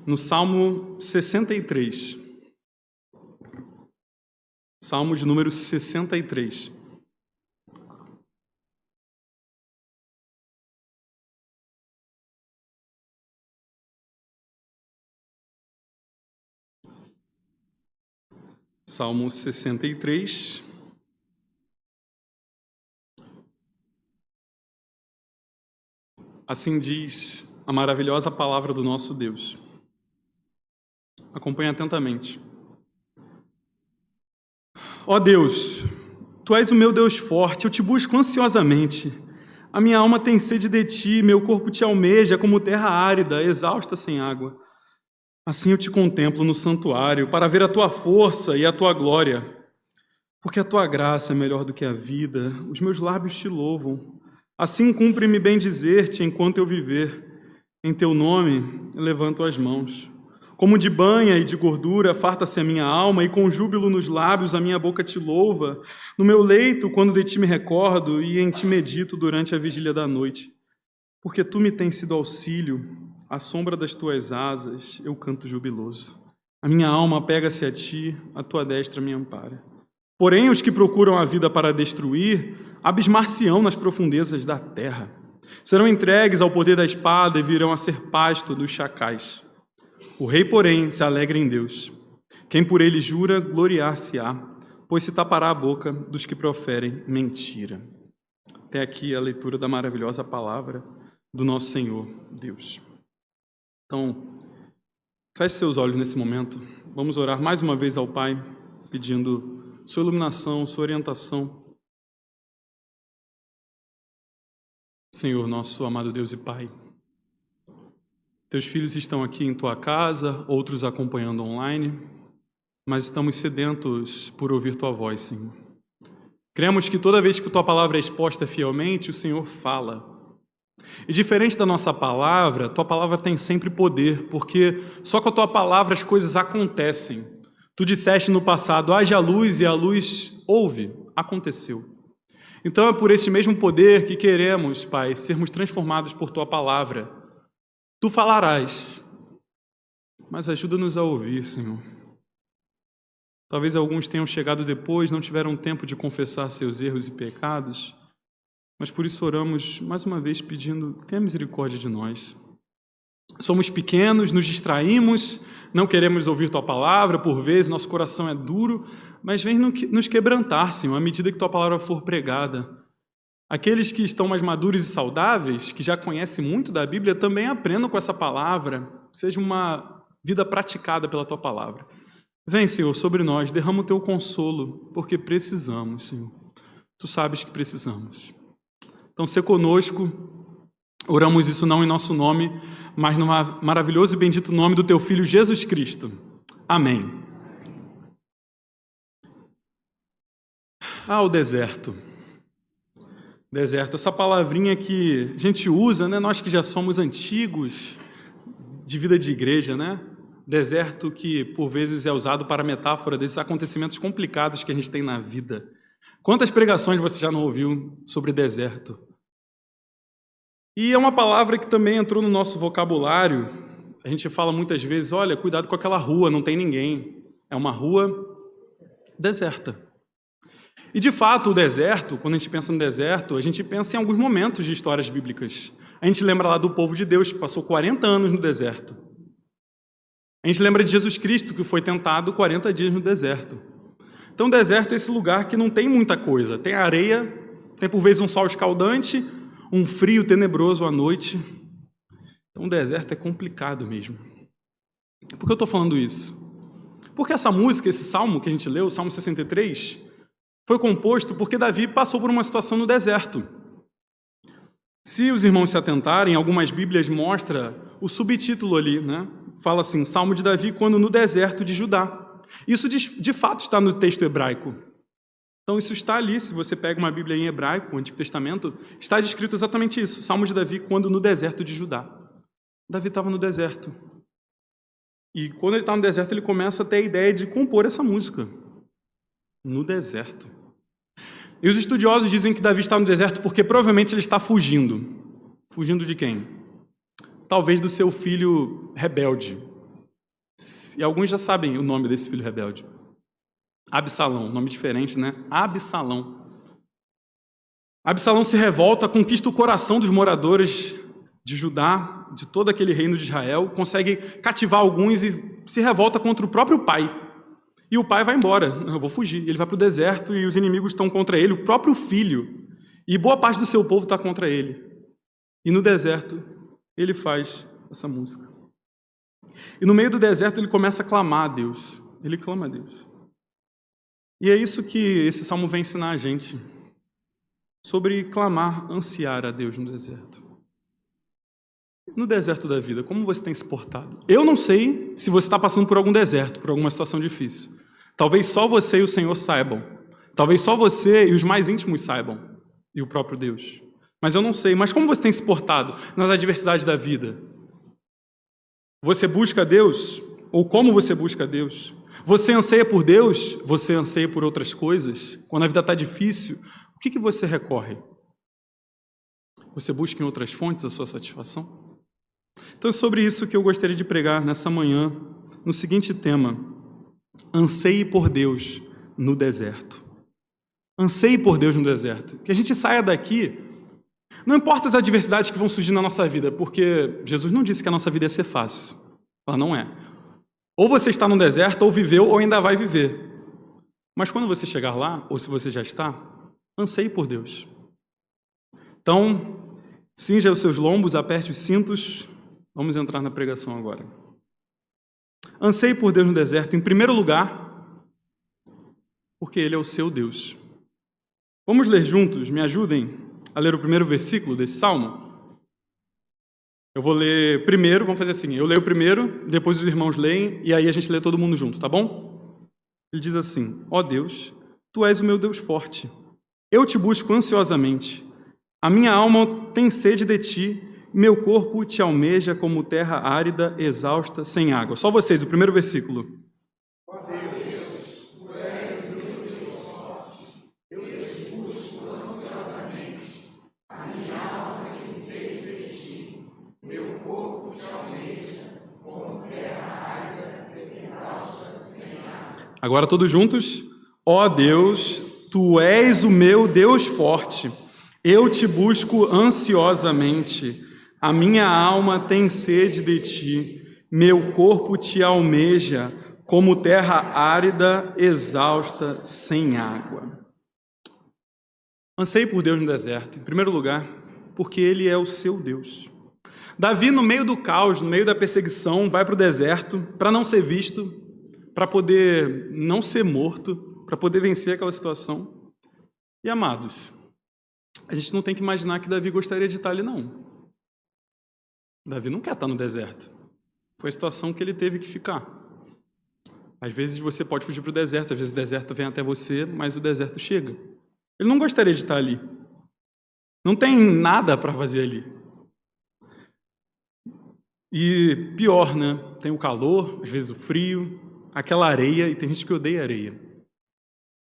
no Salmo 63. Salmo de número 63. Salmo 63. Assim diz a maravilhosa palavra do nosso Deus. Acompanhe atentamente. Ó Deus, Tu és o meu Deus forte, eu te busco ansiosamente. A minha alma tem sede de Ti, meu corpo te almeja como terra árida, exausta sem água. Assim eu te contemplo no santuário, para ver a Tua força e a Tua glória. Porque a Tua graça é melhor do que a vida, os meus lábios te louvam. Assim cumpre-me bem dizer-te enquanto eu viver. Em Teu nome levanto as mãos. Como de banha e de gordura farta-se a minha alma, e com júbilo nos lábios a minha boca te louva. No meu leito, quando de Ti me recordo, e em Ti medito durante a vigília da noite. Porque Tu me tens sido auxílio, à sombra das Tuas asas eu canto jubiloso. A minha alma apega-se a Ti, a Tua destra me ampara. Porém, os que procuram a vida para destruir, abismar-se-ão nas profundezas da terra. Serão entregues ao poder da espada e virão a ser pasto dos chacais. O rei, porém, se alegra em Deus. Quem por ele jura, gloriar-se-á, pois se tapará a boca dos que proferem mentira. Até aqui a leitura da maravilhosa palavra do nosso Senhor Deus. Então, feche seus olhos nesse momento. Vamos orar mais uma vez ao Pai, pedindo sua iluminação, sua orientação. Senhor, nosso amado Deus e Pai, Teus filhos estão aqui em Tua casa, outros acompanhando online, mas estamos sedentos por ouvir Tua voz, Senhor. Cremos que toda vez que Tua palavra é exposta fielmente, o Senhor fala. E diferente da nossa palavra, Tua palavra tem sempre poder, porque só com a Tua palavra as coisas acontecem. Tu disseste no passado, haja luz, e a luz houve, aconteceu. Então é por esse mesmo poder que queremos, Pai, sermos transformados por Tua palavra. Tu falarás, mas ajuda-nos a ouvir, Senhor. Talvez alguns tenham chegado depois, não tiveram tempo de confessar seus erros e pecados, mas por isso oramos mais uma vez pedindo, tenha misericórdia de nós. Somos pequenos, nos distraímos, não queremos ouvir Tua palavra, por vezes nosso coração é duro, mas vem nos quebrantar, Senhor, à medida que Tua palavra for pregada. Aqueles que estão mais maduros e saudáveis, que já conhecem muito da Bíblia, também aprendam com essa palavra, seja uma vida praticada pela Tua palavra. Vem, Senhor, sobre nós, derrama o Teu consolo, porque precisamos, Senhor. Tu sabes que precisamos. Então, se conosco, oramos isso não em nosso nome, mas no maravilhoso e bendito nome do Teu Filho Jesus Cristo. Amém. O deserto. Deserto, essa palavrinha que a gente usa, né? Nós que já somos antigos de vida de igreja, né? Deserto que por vezes é usado para metáfora desses acontecimentos complicados que a gente tem na vida. Quantas pregações você já não ouviu sobre deserto? E é uma palavra que também entrou no nosso vocabulário. A gente fala muitas vezes, olha, cuidado com aquela rua, não tem ninguém. É uma rua deserta. E, de fato, o deserto, quando a gente pensa no deserto, a gente pensa em alguns momentos de histórias bíblicas. A gente lembra lá do povo de Deus, que passou 40 anos no deserto. A gente lembra de Jesus Cristo, que foi tentado 40 dias no deserto. Então, o deserto é esse lugar que não tem muita coisa. Tem areia, tem por vezes um sol escaldante, um frio tenebroso à noite. Então, o deserto é complicado mesmo. Por que eu estou falando isso? Porque essa música, esse salmo que a gente leu, o Salmo 63... foi composto porque Davi passou por uma situação no deserto. Se os irmãos se atentarem, algumas Bíblias mostram o subtítulo ali, né? Fala assim, Salmo de Davi quando no deserto de Judá. Isso de fato está no texto hebraico. Então isso está ali, se você pega uma Bíblia em hebraico, o Antigo Testamento, está descrito exatamente isso, Salmo de Davi quando no deserto de Judá. Davi estava no deserto. E quando ele está no deserto, ele começa a ter a ideia de compor essa música. No deserto. E os estudiosos dizem que Davi está no deserto porque provavelmente ele está fugindo. Fugindo de quem? Talvez do seu filho rebelde. E alguns já sabem o nome desse filho rebelde. Absalão, nome diferente, né? Absalão. Absalão se revolta, conquista o coração dos moradores de Judá, de todo aquele reino de Israel, consegue cativar alguns e se revolta contra o próprio pai. E o pai vai embora, eu vou fugir. Ele vai para o deserto e os inimigos estão contra ele, o próprio filho. E boa parte do seu povo está contra ele. E no deserto, ele faz essa música. E no meio do deserto, ele começa a clamar a Deus. Ele clama a Deus. E é isso que esse salmo vem ensinar a gente. Sobre clamar, ansiar a Deus no deserto. No deserto da vida, como você tem se portado? Eu não sei se você está passando por algum deserto, por alguma situação difícil. Talvez só você e o Senhor saibam. Talvez só você e os mais íntimos saibam. E o próprio Deus. Mas eu não sei. Mas como você tem se portado nas adversidades da vida? Você busca Deus? Ou como você busca Deus? Você anseia por Deus? Você anseia por outras coisas? Quando a vida está difícil, o que você recorre? Você busca em outras fontes a sua satisfação? Então é sobre isso que eu gostaria de pregar nessa manhã, no seguinte tema: anseie por Deus no deserto. Anseie por Deus no deserto. Que a gente saia daqui, não importa as adversidades que vão surgir na nossa vida, porque Jesus não disse que a nossa vida ia ser fácil. Ela não é. Ou você está no deserto, ou viveu, ou ainda vai viver. Mas quando você chegar lá, ou se você já está, anseie por Deus. Então, cinja os seus lombos, aperte os cintos. Vamos entrar na pregação agora. Anseie por Deus no deserto, em primeiro lugar, porque Ele é o seu Deus. Vamos ler juntos, me ajudem a ler o primeiro versículo desse salmo? Eu vou ler primeiro, vamos fazer assim, eu leio primeiro, depois os irmãos leem, e aí a gente lê todo mundo junto, tá bom? Ele diz assim: ó Deus, Tu és o meu Deus forte, eu te busco ansiosamente, a minha alma tem sede de Ti, meu corpo te almeja como terra árida, exausta, sem água. Só vocês, o primeiro versículo. Agora todos juntos. Ó Deus, Tu és o meu Deus forte, eu te busco ansiosamente, a minha alma tem sede de Ti, meu corpo te almeja, como terra árida, exausta, sem água. Anseie por Deus no deserto, em primeiro lugar, porque Ele é o seu Deus. Davi, no meio do caos, no meio da perseguição, vai para o deserto para não ser visto, para poder não ser morto, para poder vencer aquela situação. E, amados, a gente não tem que imaginar que Davi gostaria de estar ali, não. Davi não quer estar no deserto. Foi a situação que ele teve que ficar. Às vezes você pode fugir para o deserto, às vezes o deserto vem até você, mas o deserto chega. Ele não gostaria de estar ali. Não tem nada para fazer ali. E pior, né? Tem o calor, às vezes o frio, aquela areia, e tem gente que odeia areia.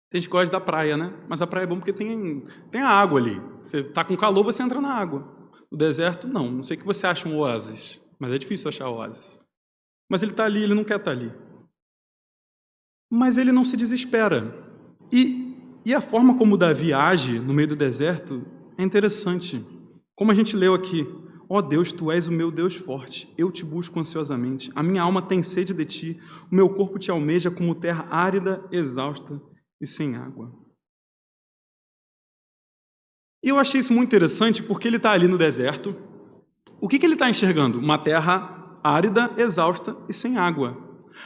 Tem gente que gosta da praia, né? Mas a praia é bom porque tem a água ali. Você está com calor, você entra na água. No deserto, não. Não sei que você acha um oásis, mas é difícil achar oásis. Mas ele está ali, ele não quer estar ali. Mas ele não se desespera. E a forma como Davi age no meio do deserto é interessante. Como a gente leu aqui: ó Deus, Tu és o meu Deus forte, eu te busco ansiosamente, a minha alma tem sede de Ti, o meu corpo te almeja como terra árida, exausta e sem água. E eu achei isso muito interessante porque ele está ali no deserto. O que ele está enxergando? Uma terra árida, exausta e sem água.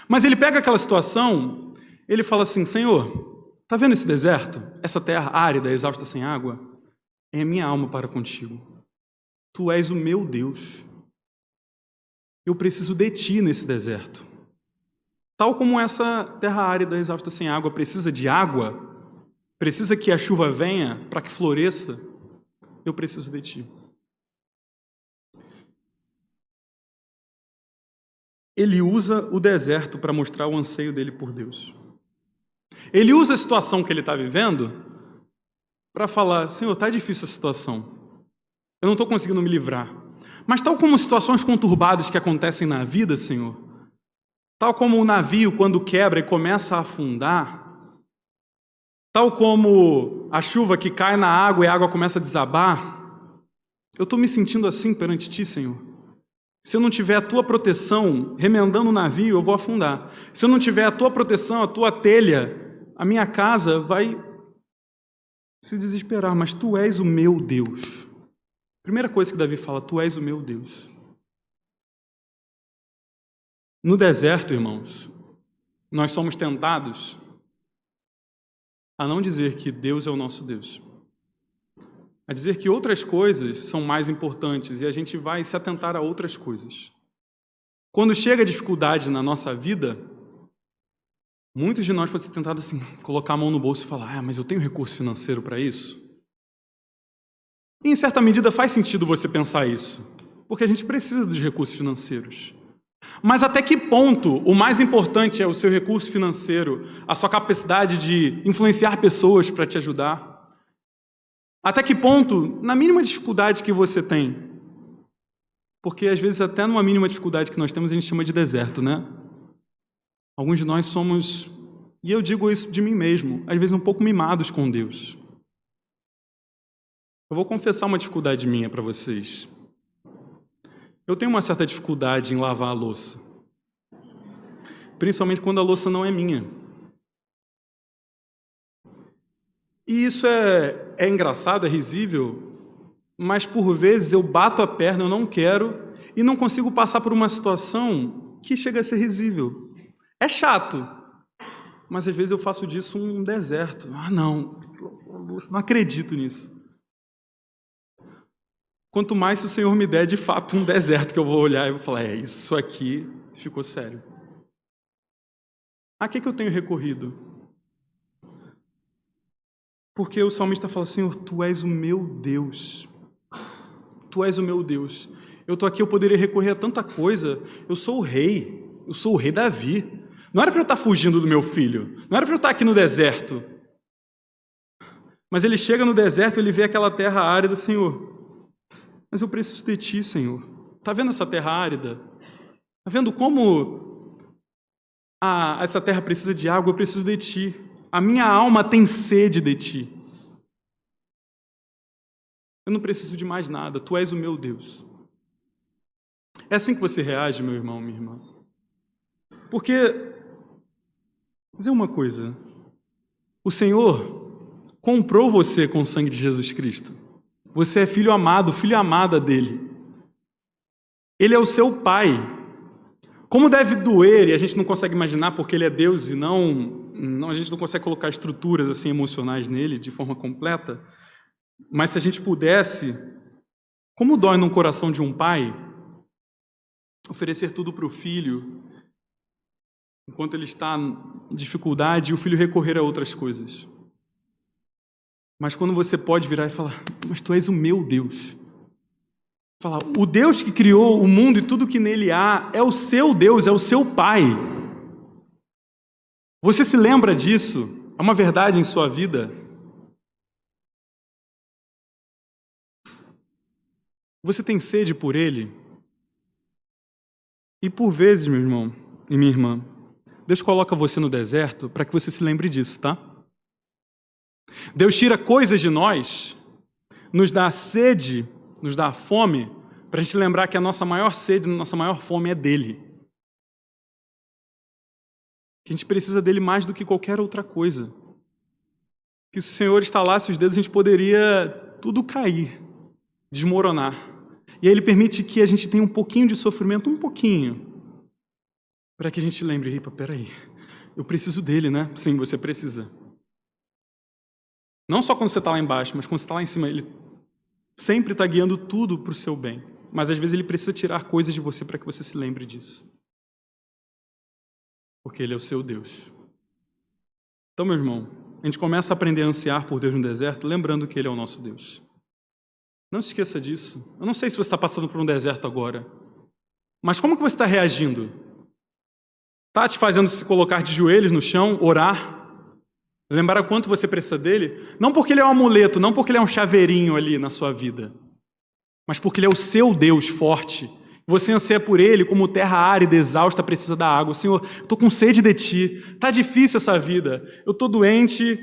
Mas ele pega aquela situação, ele fala assim: Senhor, está vendo esse deserto? Essa terra árida, exausta, sem água? É a minha alma para contigo. Tu és o meu Deus. Eu preciso de Ti nesse deserto. Tal como essa terra árida, exausta, sem água, precisa de água, precisa que a chuva venha para que floresça, eu preciso de Ti. Ele usa o deserto para mostrar o anseio dele por Deus. Ele usa a situação que ele está vivendo para falar: Senhor, está difícil a situação. Eu não estou conseguindo me livrar. Mas tal como situações conturbadas que acontecem na vida, Senhor, Tal como o navio, quando quebra e começa a afundar, tal como a chuva que cai na água e a água começa a desabar, eu estou me sentindo assim perante Ti, Senhor. Se eu não tiver a Tua proteção remendando o navio, eu vou afundar. Se eu não tiver a Tua proteção, a Tua telha, a minha casa vai se desesperar. Mas Tu és o meu Deus. Primeira coisa que Davi fala, Tu és o meu Deus. No deserto, irmãos, nós somos tentados a não dizer que Deus é o nosso Deus, a dizer que outras coisas são mais importantes e a gente vai se atentar a outras coisas. Quando chega a dificuldade na nossa vida, muitos de nós podem ser tentados assim, colocar a mão no bolso e falar, mas eu tenho recurso financeiro para isso? E em certa medida faz sentido você pensar isso, porque a gente precisa dos recursos financeiros. Mas até que ponto o mais importante é o seu recurso financeiro, a sua capacidade de influenciar pessoas para te ajudar? Até que ponto, na mínima dificuldade que você tem, porque às vezes até numa mínima dificuldade que nós temos a gente chama de deserto, né? Alguns de nós somos, e eu digo isso de mim mesmo, às vezes um pouco mimados com Deus. Eu vou confessar uma dificuldade minha para vocês. Eu tenho uma certa dificuldade em lavar a louça, principalmente quando a louça não é minha. E isso é engraçado, é risível, mas por vezes eu bato a perna, eu não quero, e não consigo passar por uma situação que chega a ser risível. É chato, mas às vezes eu faço disso um deserto. Não acredito nisso. Quanto mais se o Senhor me der, de fato, um deserto que eu vou olhar e vou falar, isso aqui ficou sério. A que eu tenho recorrido? Porque o salmista fala, Senhor, Tu és o meu Deus. Tu és o meu Deus. Eu estou aqui, eu poderia recorrer a tanta coisa. Eu sou o rei Davi. Não era para eu estar fugindo do meu filho. Não era para eu estar aqui no deserto. Mas ele chega no deserto, ele vê aquela terra árida, Senhor. Mas eu preciso de Ti, Senhor. Está vendo essa terra árida? Está vendo como essa terra precisa de água? Eu preciso de Ti. A minha alma tem sede de Ti. Eu não preciso de mais nada. Tu és o meu Deus. É assim que você reage, meu irmão, minha irmã. Porque, dizer uma coisa, o Senhor comprou você com o sangue de Jesus Cristo. Você é filho amado, filha amada dele. Ele é o seu pai. Como deve doer, e a gente não consegue imaginar porque ele é Deus e a gente não consegue colocar estruturas assim emocionais nele de forma completa, mas se a gente pudesse, como dói no coração de um pai oferecer tudo para o filho, enquanto ele está em dificuldade e o filho recorrer a outras coisas. Mas quando você pode virar e falar, mas Tu és o meu Deus. Falar, o Deus que criou o mundo e tudo que nele há é o seu Deus, é o seu Pai. Você se lembra disso? É uma verdade em sua vida? Você tem sede por Ele? E por vezes, meu irmão e minha irmã, Deus coloca você no deserto para que você se lembre disso, tá? Deus tira coisas de nós, nos dá sede, nos dá fome, para a gente lembrar que a nossa maior sede, a nossa maior fome é dele. Que a gente precisa dele mais do que qualquer outra coisa. Que se o Senhor estalasse os dedos, a gente poderia tudo cair, desmoronar. E aí Ele permite que a gente tenha um pouquinho de sofrimento, um pouquinho, para que a gente lembre, peraí, eu preciso dele, né? Sim, você precisa. Não só quando você está lá embaixo, mas quando você está lá em cima, Ele sempre está guiando tudo para o seu bem. Mas às vezes Ele precisa tirar coisas de você para que você se lembre disso. Porque Ele é o seu Deus. Então, meu irmão, a gente começa a aprender a ansiar por Deus no deserto, lembrando que Ele é o nosso Deus. Não se esqueça disso. Eu não sei se você está passando por um deserto agora, mas como que você está reagindo? Está te fazendo se colocar de joelhos no chão, orar? Lembrar o quanto você precisa dele? Não porque ele é um amuleto, não porque ele é um chaveirinho ali na sua vida, mas porque ele é o seu Deus forte, Você anseia por Ele como terra árida, exausta, precisa da água. Senhor, eu estou com sede de Ti. Está difícil essa vida. Eu estou doente,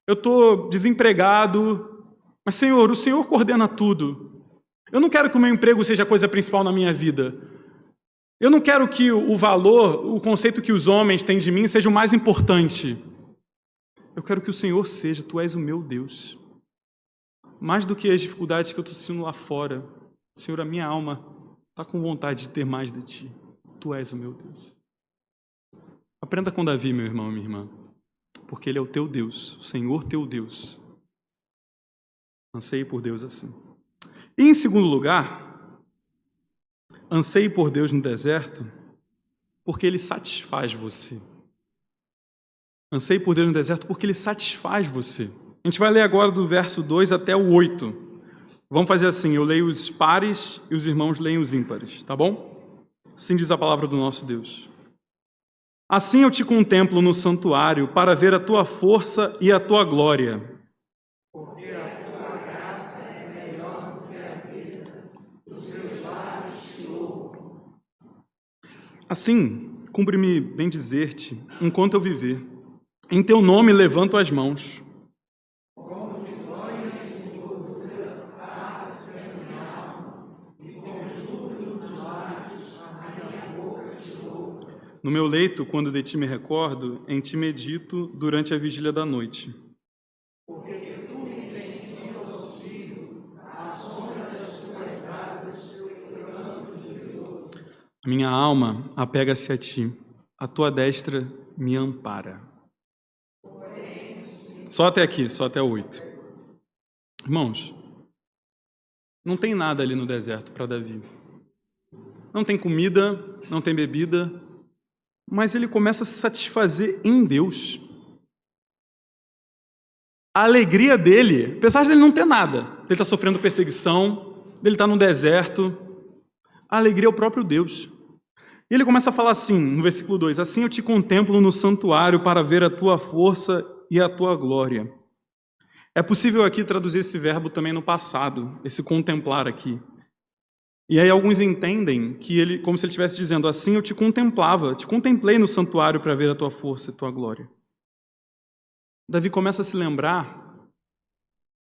eu estou desempregado. Mas, Senhor, o Senhor coordena tudo. Eu não quero que o meu emprego seja a coisa principal na minha vida. Eu não quero que o valor, o conceito que os homens têm de mim seja o mais importante. Eu quero que o Senhor seja, Tu és o meu Deus. Mais do que as dificuldades que eu estou sentindo lá fora. Senhor, a minha alma está com vontade de ter mais de Ti. Tu és o meu Deus. Aprenda com Davi, meu irmão e minha irmã, porque Ele é o teu Deus, o Senhor teu Deus. Anseie por Deus assim. E em segundo lugar, anseie por Deus no deserto, porque Ele satisfaz você. Anseie por Deus no deserto, porque Ele satisfaz você. A gente vai ler agora do verso 2 até o 8. Vamos fazer assim, eu leio os pares e os irmãos leem os ímpares, tá bom? Assim diz a palavra do nosso Deus. Assim eu te contemplo no santuário para ver a tua força e a tua glória. Porque a tua graça é melhor do que a vida, os meus lábios te louvam. Assim, cumpre-me bem dizer-te, enquanto eu viver, em teu nome levanto as mãos. Como de banho e de gordura, farta-se a minha alma, e com júbilo dos lábios, a minha boca te louva. No meu leito, quando de ti me recordo, em ti medito durante a vigília da noite. Porque tu me tens sido auxílio, à sombra das tuas asas, eu canto jubiloso. A minha alma apega-se a ti, a tua destra me ampara. Só até aqui, só até o 8. Irmãos, não tem nada ali no deserto para Davi. Não tem comida, não tem bebida, mas ele começa a se satisfazer em Deus. A alegria dele, apesar de ele não ter nada, ele está sofrendo perseguição, ele está no deserto, a alegria é o próprio Deus. E ele começa a falar assim, no versículo 2, assim eu te contemplo no santuário para ver a tua força e a tua glória. É possível aqui traduzir esse verbo também no passado, esse contemplar aqui. E aí alguns entendem que ele, como se ele estivesse dizendo, assim eu te contemplava, te contemplei no santuário para ver a tua força e a tua glória. Davi começa a se lembrar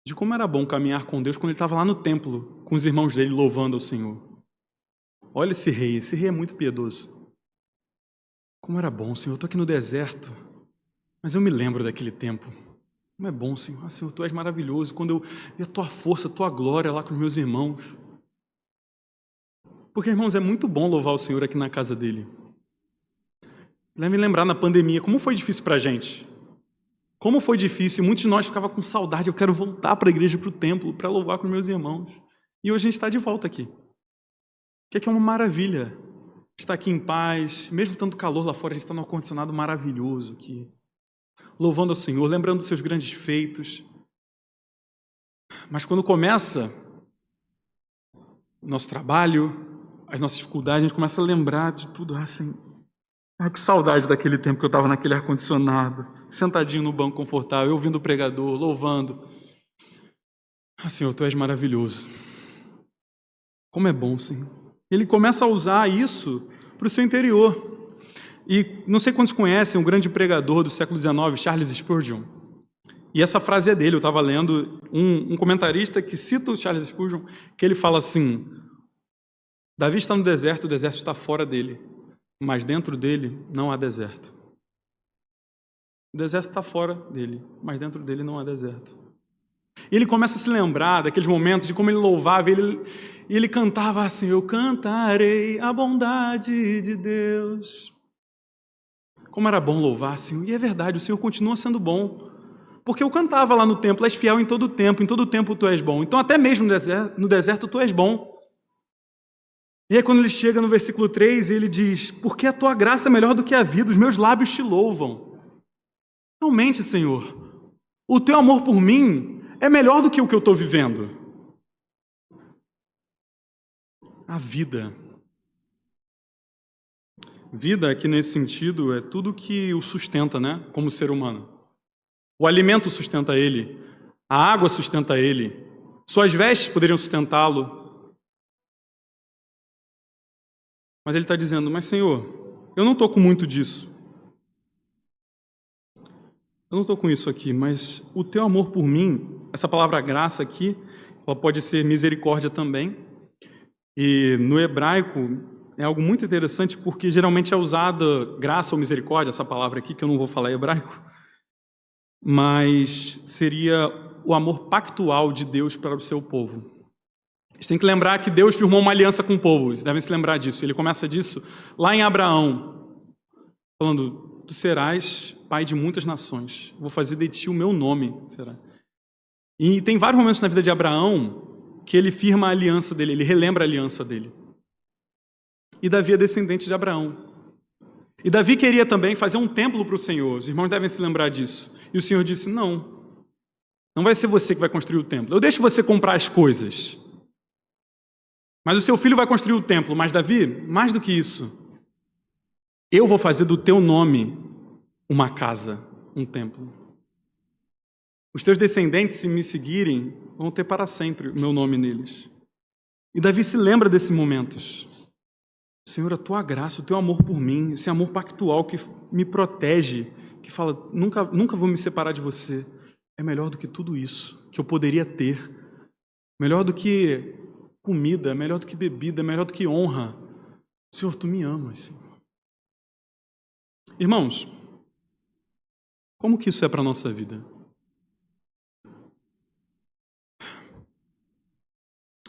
de como era bom caminhar com Deus quando ele estava lá no templo, com os irmãos dele louvando ao Senhor. Olha esse rei é muito piedoso. Como era bom, Senhor, eu estou aqui no deserto, mas eu me lembro daquele tempo. Como é bom, Senhor. Ah, Senhor, Tu és maravilhoso. Quando eu vi a Tua força, a Tua glória lá com os meus irmãos. Porque, irmãos, é muito bom louvar o Senhor aqui na casa dele. Deve me lembrar na pandemia, como foi difícil para a gente. Como foi difícil, muitos de nós ficavam com saudade, eu quero voltar para a igreja, para o templo, para louvar com meus irmãos. E hoje a gente está de volta aqui. Que é uma maravilha estar aqui em paz, mesmo tanto calor lá fora, a gente está num ar-condicionado maravilhoso aqui, louvando ao Senhor, lembrando dos seus grandes feitos. Mas quando começa o nosso trabalho, as nossas dificuldades, a gente começa a lembrar de tudo, assim, que saudade daquele tempo que eu estava naquele ar-condicionado, sentadinho no banco confortável, ouvindo o pregador, louvando. Ah, Senhor, Tu és maravilhoso. Como é bom, Senhor. Ele começa a usar isso para o seu interior. E não sei quantos conhecem um grande pregador do século XIX, Charles Spurgeon. E essa frase é dele, eu estava lendo um comentarista que cita o Charles Spurgeon, que ele fala assim, Davi está no deserto, o deserto está fora dele, mas dentro dele não há deserto. O deserto está fora dele, mas dentro dele não há deserto. E ele começa a se lembrar daqueles momentos de como ele louvava, e ele cantava assim, eu cantarei a bondade de Deus. Como era bom louvar, Senhor. E é verdade, o Senhor continua sendo bom. Porque eu cantava lá no templo, és fiel em todo tempo Tu és bom. Então até mesmo no deserto Tu és bom. E aí quando ele chega no versículo 3, ele diz, porque a Tua graça é melhor do que a vida, os meus lábios te louvam. Realmente, Senhor, o Teu amor por mim é melhor do que o que eu estou vivendo. A vida. Vida, aqui nesse sentido, é tudo que o sustenta, né? Como ser humano. O alimento sustenta ele, a água sustenta ele, suas vestes poderiam sustentá-lo. Mas ele está dizendo, mas Senhor, eu não estou com muito disso. Eu não estou com isso aqui, mas o teu amor por mim, essa palavra graça aqui, ela pode ser misericórdia também. E no hebraico é algo muito interessante porque geralmente é usada graça ou misericórdia, essa palavra aqui, que eu não vou falar em hebraico, mas seria o amor pactual de Deus para o seu povo. Vocês têm que lembrar que Deus firmou uma aliança com o povo, vocês devem se lembrar disso. Ele começa disso lá em Abraão, falando, tu serás pai de muitas nações, vou fazer de ti o meu nome, será. E tem vários momentos na vida de Abraão que ele firma a aliança dele, ele relembra a aliança dele. E Davi é descendente de Abraão. E Davi queria também fazer um templo para o Senhor, os irmãos devem se lembrar disso. E o Senhor disse, não vai ser você que vai construir o templo, eu deixo você comprar as coisas, mas o seu filho vai construir o templo. Mas Davi, mais do que isso, eu vou fazer do teu nome uma casa, um templo. Os teus descendentes, se me seguirem, vão ter para sempre o meu nome neles. E Davi se lembra desses momentos. Senhor, a tua graça, o teu amor por mim, esse amor pactual que me protege, que fala, nunca vou me separar de você, é melhor do que tudo isso que eu poderia ter. Melhor do que comida, melhor do que bebida, melhor do que honra. Senhor, tu me amas, Senhor. Irmãos, como que isso é para a nossa vida?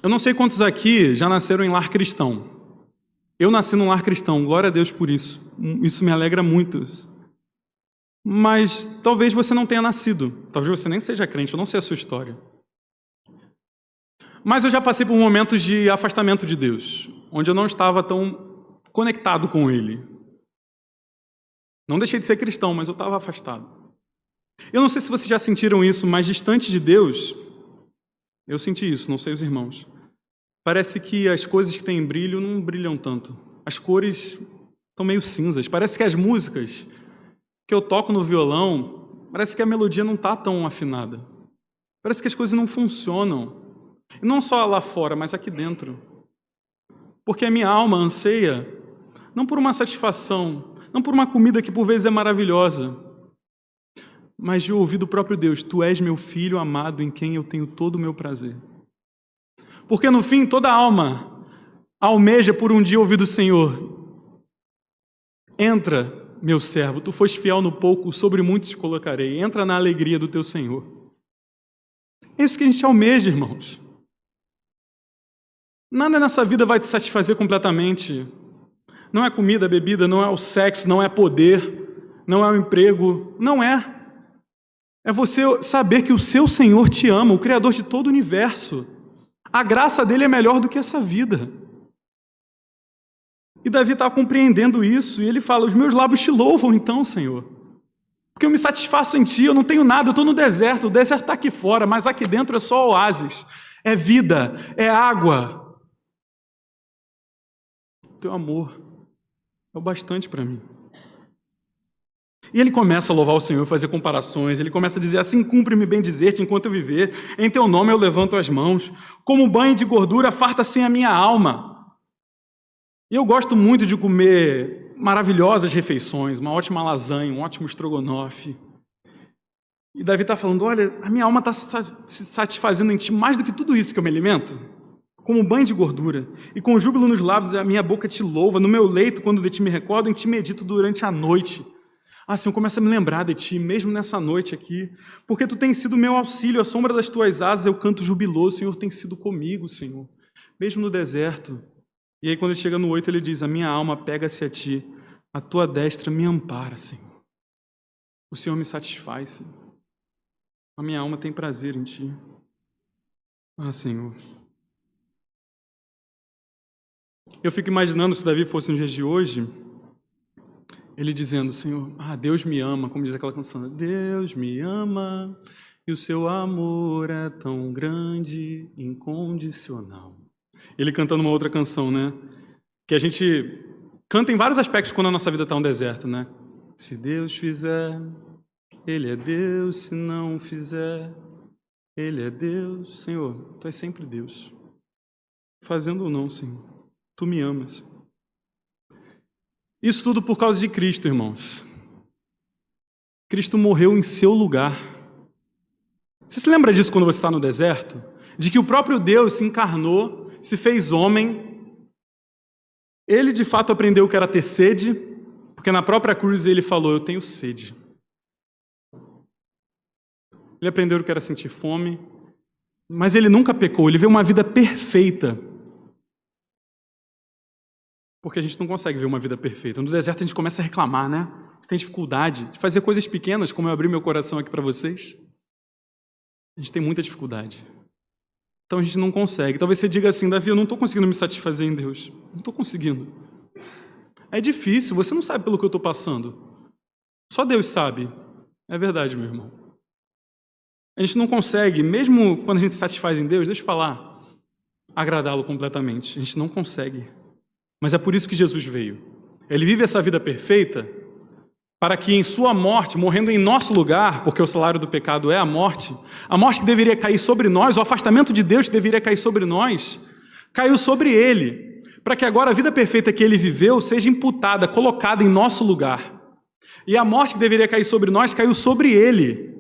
Eu não sei quantos aqui já nasceram em lar cristão. Eu nasci num lar cristão, glória a Deus por isso. Isso me alegra muito. Mas talvez você não tenha nascido. Talvez você nem seja crente, eu não sei a sua história. Mas eu já passei por momentos de afastamento de Deus, onde eu não estava tão conectado com Ele. Não deixei de ser cristão, mas eu estava afastado. Eu não sei se vocês já sentiram isso, mas distante de Deus, eu senti isso, não sei os irmãos. Parece que as coisas que têm brilho não brilham tanto. As cores estão meio cinzas. Parece que as músicas que eu toco no violão, parece que a melodia não está tão afinada. Parece que as coisas não funcionam. E não só lá fora, mas aqui dentro. Porque a minha alma anseia, não por uma satisfação, não por uma comida que por vezes é maravilhosa, mas de ouvir do próprio Deus, tu és meu filho amado em quem eu tenho todo o meu prazer. Porque no fim, toda alma almeja por um dia ouvir do Senhor. Entra, meu servo, tu foste fiel no pouco, sobre muito te colocarei. Entra na alegria do teu Senhor. É isso que a gente almeja, irmãos. Nada nessa vida vai te satisfazer completamente. Não é comida, bebida, não é o sexo, não é poder, não é o emprego, não é. É você saber que o seu Senhor te ama, o Criador de todo o universo. A graça dele é melhor do que essa vida. E Davi está compreendendo isso, e ele fala, os meus lábios te louvam então, Senhor. Porque eu me satisfaço em ti, eu não tenho nada, eu estou no deserto, o deserto está aqui fora, mas aqui dentro é só oásis, é vida, é água. O teu amor é o bastante para mim. E ele começa a louvar o Senhor, fazer comparações, ele começa a dizer, assim cumpre-me bem dizer-te enquanto eu viver, em teu nome eu levanto as mãos, como um banho de gordura farta-se a minha alma. E eu gosto muito de comer maravilhosas refeições, uma ótima lasanha, um ótimo estrogonofe. E Davi está falando, olha, a minha alma está se satisfazendo em ti mais do que tudo isso que eu me alimento, como um banho de gordura, e com júbilo nos lábios a minha boca te louva, no meu leito, quando de ti me recordo, em ti medito durante a noite. Ah, Senhor, começa a me lembrar de ti, mesmo nessa noite aqui, porque tu tens sido meu auxílio, à sombra das tuas asas eu canto jubiloso, Senhor tem sido comigo, Senhor, mesmo no deserto. E aí quando ele chega no 8, ele diz, a minha alma pega-se a ti, a tua destra me ampara, Senhor. O Senhor me satisfaz, Senhor. A minha alma tem prazer em ti. Ah, Senhor. Eu fico imaginando se Davi fosse nos dias de hoje, ele dizendo, Senhor, Deus me ama, como diz aquela canção, Deus me ama e o seu amor é tão grande, incondicional. Ele cantando uma outra canção, né? Que a gente canta em vários aspectos quando a nossa vida está um deserto, né? Se Deus fizer, Ele é Deus, se não fizer, Ele é Deus. Senhor, Tu és sempre Deus. Fazendo ou não, Senhor, Tu me amas. Isso tudo por causa de Cristo, irmãos. Cristo morreu em seu lugar. Você se lembra disso quando você está no deserto? De que o próprio Deus se encarnou, se fez homem. Ele de fato aprendeu o que era ter sede, porque na própria cruz ele falou, eu tenho sede. Ele aprendeu o que era sentir fome, mas ele nunca pecou, ele viveu uma vida perfeita. Porque a gente não consegue ver uma vida perfeita. No deserto a gente começa a reclamar, né? Você tem dificuldade de fazer coisas pequenas, como eu abri meu coração aqui para vocês. A gente tem muita dificuldade. Então a gente não consegue. Talvez você diga assim, Davi, eu não estou conseguindo me satisfazer em Deus. Não estou conseguindo. É difícil, você não sabe pelo que eu estou passando. Só Deus sabe. É verdade, meu irmão. A gente não consegue, mesmo quando a gente se satisfaz em Deus, deixa eu falar, agradá-lo completamente. A gente não consegue. Mas é por isso que Jesus veio. Ele vive essa vida perfeita para que em sua morte, morrendo em nosso lugar, porque o salário do pecado é a morte que deveria cair sobre nós, o afastamento de Deus que deveria cair sobre nós, caiu sobre ele, para que agora a vida perfeita que ele viveu seja imputada, colocada em nosso lugar. E a morte que deveria cair sobre nós, caiu sobre ele.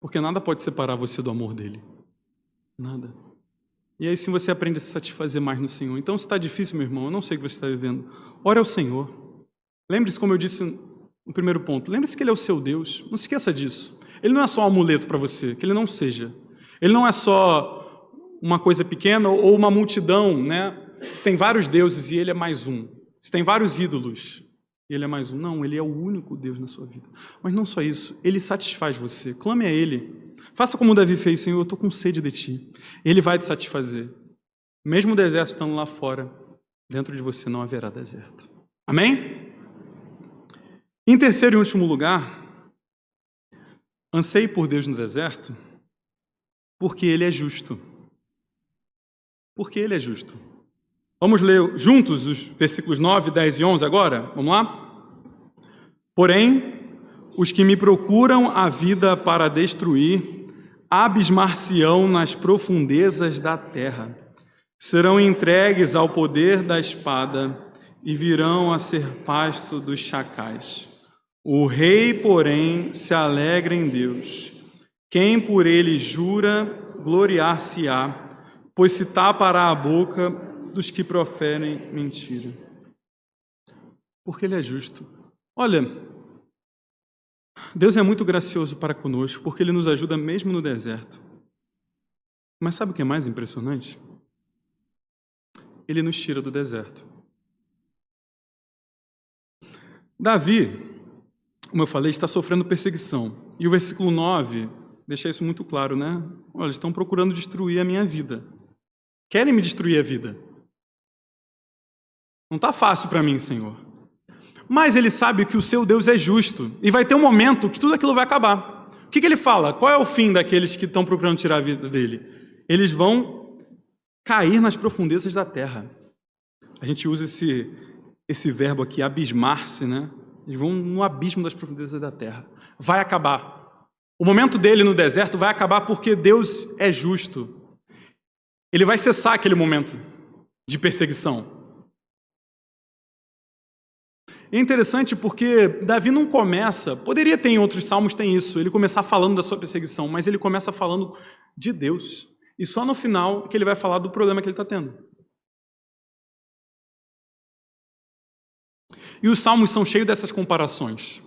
Porque nada pode separar você do amor dele. Nada. E aí sim você aprende a se satisfazer mais no Senhor. Então, se está difícil, meu irmão, eu não sei o que você está vivendo, ore ao Senhor. Lembre-se, como eu disse no primeiro ponto, lembre-se que Ele é o seu Deus. Não se esqueça disso. Ele não é só um amuleto para você, que Ele não seja. Ele não é só uma coisa pequena ou uma multidão, né? Você tem vários deuses e Ele é mais um. Você tem vários ídolos e Ele é mais um. Não, Ele é o único Deus na sua vida. Mas não só isso, Ele satisfaz você. Clame a Ele. Faça como Davi fez, Senhor, eu estou com sede de Ti. Ele vai te satisfazer. Mesmo o deserto estando lá fora, dentro de você não haverá deserto. Amém? Em terceiro e último lugar, anseie por Deus no deserto, porque Ele é justo. Porque Ele é justo. Vamos ler juntos os versículos 9, 10 e 11 agora? Vamos lá? Porém, os que me procuram a vida para destruir, abismar-se-ão nas profundezas da terra. Serão entregues ao poder da espada e virão a ser pasto dos chacais. O rei, porém, se alegra em Deus. Quem por ele jura, gloriar-se-á, pois se tapará a boca dos que proferem mentira. Porque ele é justo. Olha, Deus é muito gracioso para conosco, porque Ele nos ajuda mesmo no deserto. Mas sabe o que é mais impressionante? Ele nos tira do deserto. Davi, como eu falei, está sofrendo perseguição. E o versículo 9 deixa isso muito claro, né? Olha, eles estão procurando destruir a minha vida. Querem me destruir a vida. Não está fácil para mim, Senhor. Mas ele sabe que o seu Deus é justo. E vai ter um momento que tudo aquilo vai acabar. O que ele fala? Qual é o fim daqueles que estão procurando tirar a vida dele? Eles vão cair nas profundezas da terra. A gente usa esse verbo aqui, abismar-se, né? Eles vão no abismo das profundezas da terra. Vai acabar. O momento dele no deserto vai acabar porque Deus é justo. Ele vai cessar aquele momento de perseguição. É interessante porque Davi não começa, poderia ter em outros salmos, tem isso, ele começar falando da sua perseguição, mas ele começa falando de Deus. E só no final que ele vai falar do problema que ele está tendo. E os salmos são cheios dessas comparações.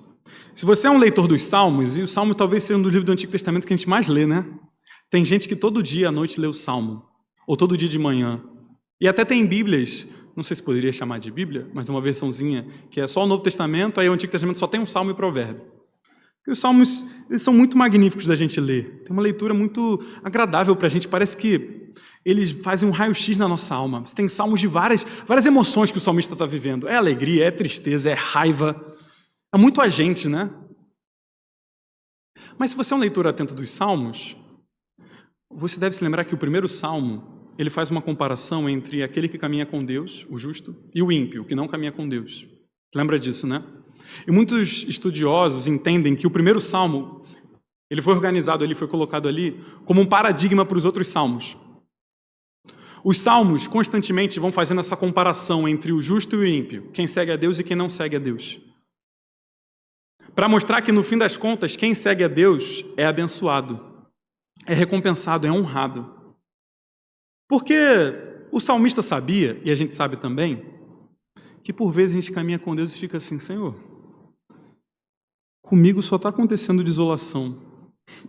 Se você é um leitor dos salmos, e o salmo talvez seja um dos livros do Antigo Testamento que a gente mais lê, né? Tem gente que todo dia à noite lê o salmo, ou todo dia de manhã. E até tem bíblias, não sei se poderia chamar de Bíblia, mas uma versãozinha que é só o Novo Testamento, aí o Antigo Testamento só tem um salmo e provérbio. Porque os salmos, eles são muito magníficos da gente ler. Tem uma leitura muito agradável para a gente, parece que eles fazem um raio-x na nossa alma. Você tem salmos de várias emoções que o salmista está vivendo. É alegria, é tristeza, é raiva. É muito a gente, né? Mas se você é um leitor atento dos salmos, você deve se lembrar que o primeiro salmo, ele faz uma comparação entre aquele que caminha com Deus, o justo, e o ímpio, que não caminha com Deus. Lembra disso, né? E muitos estudiosos entendem que o primeiro salmo, ele foi organizado ali, foi colocado ali como um paradigma para os outros salmos. Os salmos constantemente vão fazendo essa comparação entre o justo e o ímpio, quem segue a Deus e quem não segue a Deus. Para mostrar que, no fim das contas, quem segue a Deus é abençoado, é recompensado, é honrado. Porque o salmista sabia, e a gente sabe também, que por vezes a gente caminha com Deus e fica assim, Senhor, comigo só está acontecendo desolação,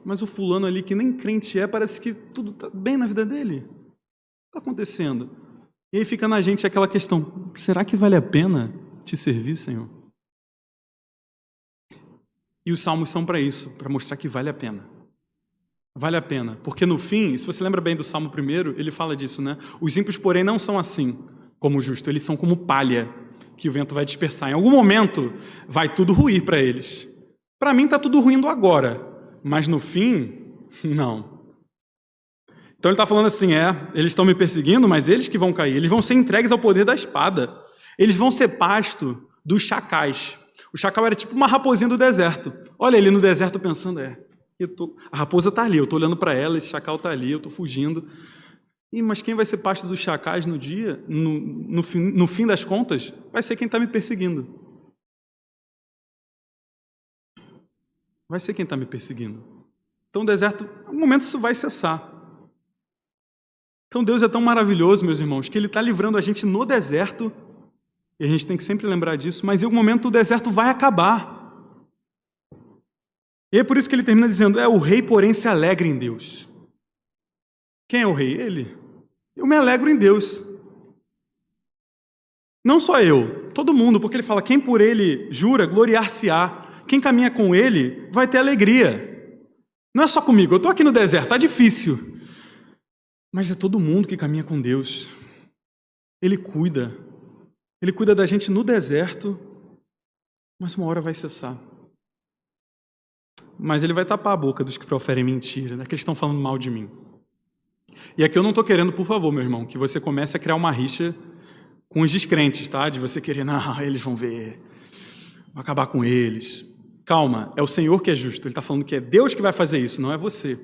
mas o fulano ali que nem crente é, parece que tudo está bem na vida dele. O que está acontecendo? E aí fica na gente aquela questão, será que vale a pena te servir, Senhor? E os salmos são para isso, para mostrar que vale a pena. Vale a pena, porque no fim, se você lembra bem do Salmo 1, ele fala disso, né? Os ímpios, porém, não são assim como o justo, eles são como palha que o vento vai dispersar. Em algum momento, vai tudo ruir para eles. Para mim, está tudo ruindo agora, mas no fim, não. Então ele está falando assim, eles estão me perseguindo, mas eles que vão cair, eles vão ser entregues ao poder da espada, eles vão ser pasto dos chacais. O chacal era tipo uma raposinha do deserto. Olha ele no deserto pensando, a raposa está ali, eu estou olhando para ela, esse chacal está ali, eu estou fugindo. Mas quem vai ser pasto dos chacais no dia, no fim das contas, vai ser quem está me perseguindo. Vai ser quem está me perseguindo. Então o deserto, em algum momento isso vai cessar. Então Deus é tão maravilhoso, meus irmãos, que Ele está livrando a gente no deserto, e a gente tem que sempre lembrar disso, mas em algum momento o deserto vai acabar. E é por isso que ele termina dizendo, o rei, porém, se alegra em Deus. Quem é o rei? Ele. Eu me alegro em Deus. Não só eu, todo mundo, porque ele fala, quem por ele jura, gloriar-se-á. Quem caminha com ele vai ter alegria. Não é só comigo, eu estou aqui no deserto, está difícil. Mas é todo mundo que caminha com Deus. Ele cuida da gente no deserto, mas uma hora vai cessar. Mas ele vai tapar a boca dos que proferem mentira, né? Que eles estão falando mal de mim. E aqui eu não estou querendo, por favor, meu irmão, que você comece a criar uma rixa com os descrentes, tá? De você querer, não, eles vão ver, vou acabar com eles. Calma, é o Senhor que é justo. Ele está falando que é Deus que vai fazer isso, não é você.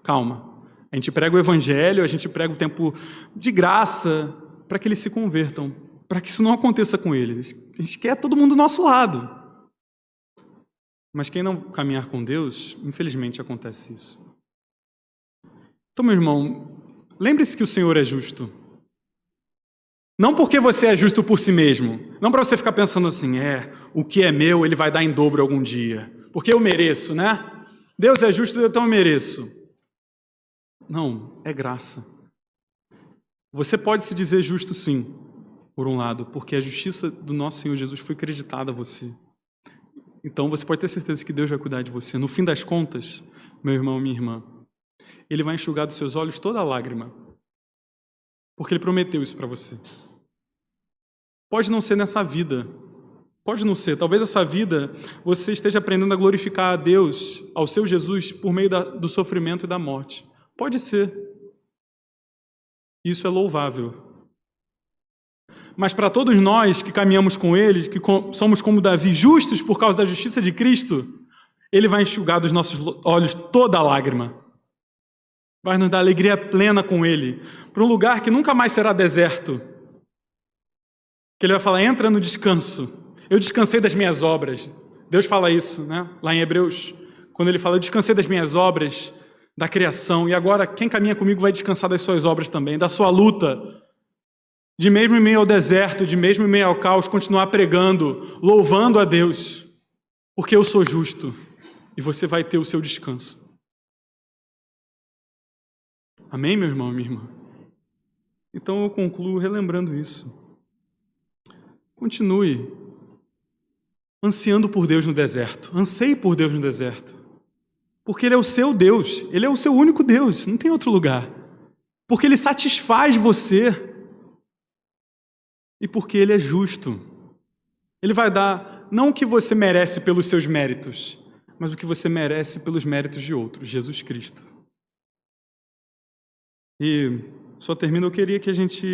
Calma. A gente prega o evangelho, a gente prega o tempo de graça para que eles se convertam, para que isso não aconteça com eles. A gente quer todo mundo do nosso lado. Mas quem não caminhar com Deus, infelizmente acontece isso. Então, meu irmão, lembre-se que o Senhor é justo. Não porque você é justo por si mesmo. Não para você ficar pensando assim, o que é meu, ele vai dar em dobro algum dia. Porque eu mereço, né? Deus é justo, então eu mereço. Não, é graça. Você pode se dizer justo sim, por um lado, porque a justiça do nosso Senhor Jesus foi creditada a você. Então você pode ter certeza que Deus vai cuidar de você. No fim das contas, meu irmão, minha irmã, Ele vai enxugar dos seus olhos toda a lágrima. Porque Ele prometeu isso para você. Pode não ser nessa vida. Pode não ser. Talvez essa vida você esteja aprendendo a glorificar a Deus, ao seu Jesus, por meio do sofrimento e da morte. Pode ser. Isso é louvável. Mas para todos nós que caminhamos com Ele, que somos como Davi, justos por causa da justiça de Cristo, Ele vai enxugar dos nossos olhos toda a lágrima. Vai nos dar alegria plena com Ele, para um lugar que nunca mais será deserto. Que Ele vai falar, entra no descanso. Eu descansei das minhas obras. Deus fala isso, né? Lá em Hebreus, quando Ele fala, eu descansei das minhas obras, da criação, e agora quem caminha comigo vai descansar das suas obras também, da sua luta. De mesmo em meio ao deserto, de mesmo em meio ao caos, continuar pregando, louvando a Deus, porque eu sou justo, e você vai ter o seu descanso. Amém, meu irmão e minha irmã? Então eu concluo relembrando isso. Continue ansiando por Deus no deserto, anseie por Deus no deserto, porque Ele é o seu Deus, Ele é o seu único Deus, não tem outro lugar, porque Ele satisfaz você, e porque Ele é justo. Ele vai dar não o que você merece pelos seus méritos, mas o que você merece pelos méritos de outros, Jesus Cristo. E só termino, eu queria que a gente